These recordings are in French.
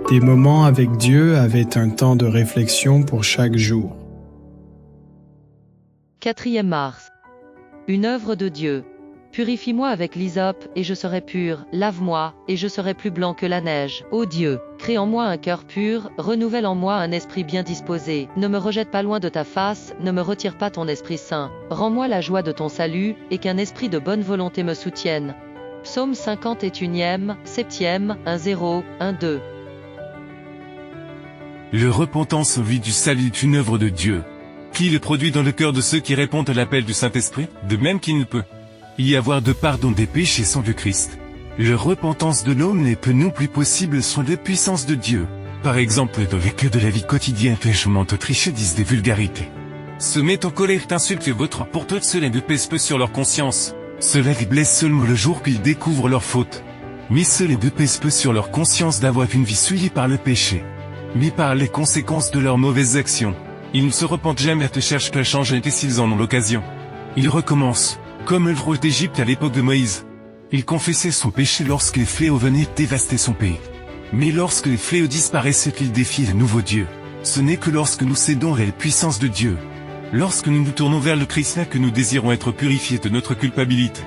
Des moments avec Dieu avaient un temps de réflexion pour chaque jour. 4e mars. Une œuvre de Dieu. Purifie-moi avec l'hysope, et je serai pur, lave-moi, et je serai plus blanc que la neige. Ô Dieu, crée en moi un cœur pur, renouvelle en moi un esprit bien disposé, ne me rejette pas loin de ta face, ne me retire pas ton Esprit Saint. Rends-moi la joie de ton salut, et qu'un esprit de bonne volonté me soutienne. Psaume 51e, 7e, 1-0, 1-2. Le repentance en vue du salut est une œuvre de Dieu, qui le produit dans le cœur de ceux qui répondent à l'appel du Saint-Esprit, de même qu'il ne peut y avoir de pardon des péchés sans le Christ. La repentance de l'homme n'est peu non plus possible sans la puissance de Dieu. Par exemple, dans le cœur de la vie quotidienne, je m'entends tricher, disent des vulgarités. Se met en colère, t'insulte et votre pour toutes cela ne pèse peu sur leur conscience. Cela les blesse seulement le jour qu'ils découvrent leur faute. Mais cela ne pèse peu sur leur conscience d'avoir une vie souillée par le péché, mais par les conséquences de leurs mauvaises actions. Ils ne se repentent jamais et ne cherchent qu'à changer et s'ils en ont l'occasion, ils recommencent, comme le roi d'Égypte à l'époque de Moïse. Il confessait son péché lorsque les fléaux venaient dévaster son pays. Mais lorsque les fléaux disparaissaient, il défiait le nouveau Dieu. Ce n'est que lorsque nous cédons à la puissance de Dieu, lorsque nous nous tournons vers le Christ que nous désirons être purifiés de notre culpabilité,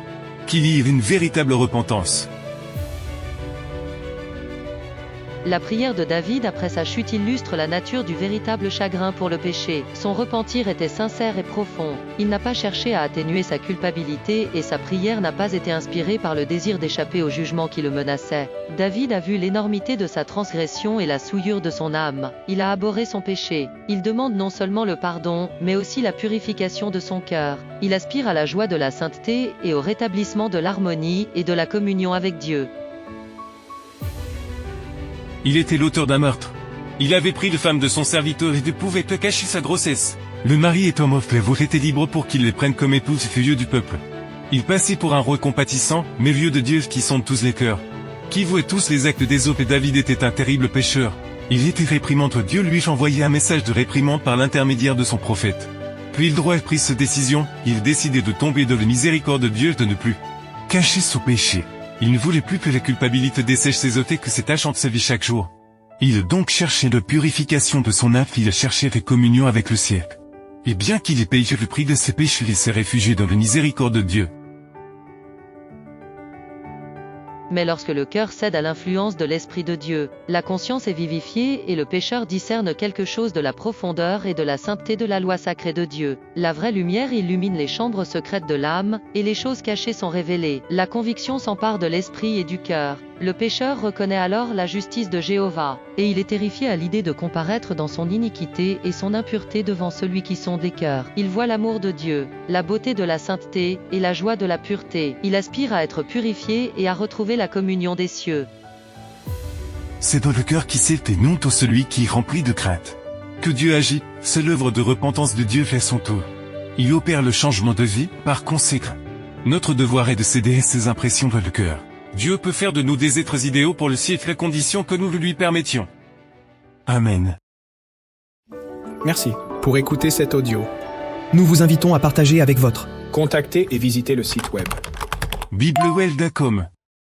qu'il y ait une véritable repentance. La prière de David après sa chute illustre la nature du véritable chagrin pour le péché. Son repentir était sincère et profond. Il n'a pas cherché à atténuer sa culpabilité et sa prière n'a pas été inspirée par le désir d'échapper au jugement qui le menaçait. David a vu l'énormité de sa transgression et la souillure de son âme. Il a abhorré son péché. Il demande non seulement le pardon, mais aussi la purification de son cœur. Il aspire à la joie de la sainteté et au rétablissement de l'harmonie et de la communion avec Dieu. Il était l'auteur d'un meurtre. Il avait pris la femme de son serviteur et ne pouvait pas cacher sa grossesse. Le mari étant mort, l'avoué était libre pour qu'il les prenne comme épouse et vieux du peuple. Il passait pour un roi compatissant, mais vieux de Dieu qui sonde tous les cœurs, qui voit tous les actes des autres, et David était un terrible pécheur. Il était réprimandé, Dieu lui envoyait un message de réprimande par l'intermédiaire de son prophète. Puis le roi a pris cette décision, il décidait de tomber dans la miséricorde de Dieu, de ne plus cacher son péché. Il ne voulait plus que la culpabilité dessèche ses ôtes et que cette tâche de sa vie chaque jour. Il a donc cherché la purification de son âme, il a cherché la communion avec le ciel. Et bien qu'il ait payé le prix de ses péchés, il s'est réfugié dans la miséricorde de Dieu. Mais lorsque le cœur cède à l'influence de l'Esprit de Dieu, la conscience est vivifiée et le pécheur discerne quelque chose de la profondeur et de la sainteté de la loi sacrée de Dieu. La vraie lumière illumine les chambres secrètes de l'âme, et les choses cachées sont révélées. La conviction s'empare de l'esprit et du cœur. Le pécheur reconnaît alors la justice de Jéhovah, et il est terrifié à l'idée de comparaître dans son iniquité et son impureté devant celui qui sonde les cœurs. Il voit l'amour de Dieu, la beauté de la sainteté, et la joie de la pureté. Il aspire à être purifié et à retrouver la communion des cieux. C'est dans le cœur qui s'est et non tout celui qui est rempli de crainte que Dieu agit. C'est l'œuvre de repentance de Dieu fait son tour. Il opère le changement de vie, par conséquent. Notre devoir est de céder à ses impressions dans le cœur. Dieu peut faire de nous des êtres idéaux pour le siècle à condition que nous le lui permettions. Amen. Merci pour écouter cet audio. Nous vous invitons à partager avec votre. Contactez et visitez le site web. biblewell.com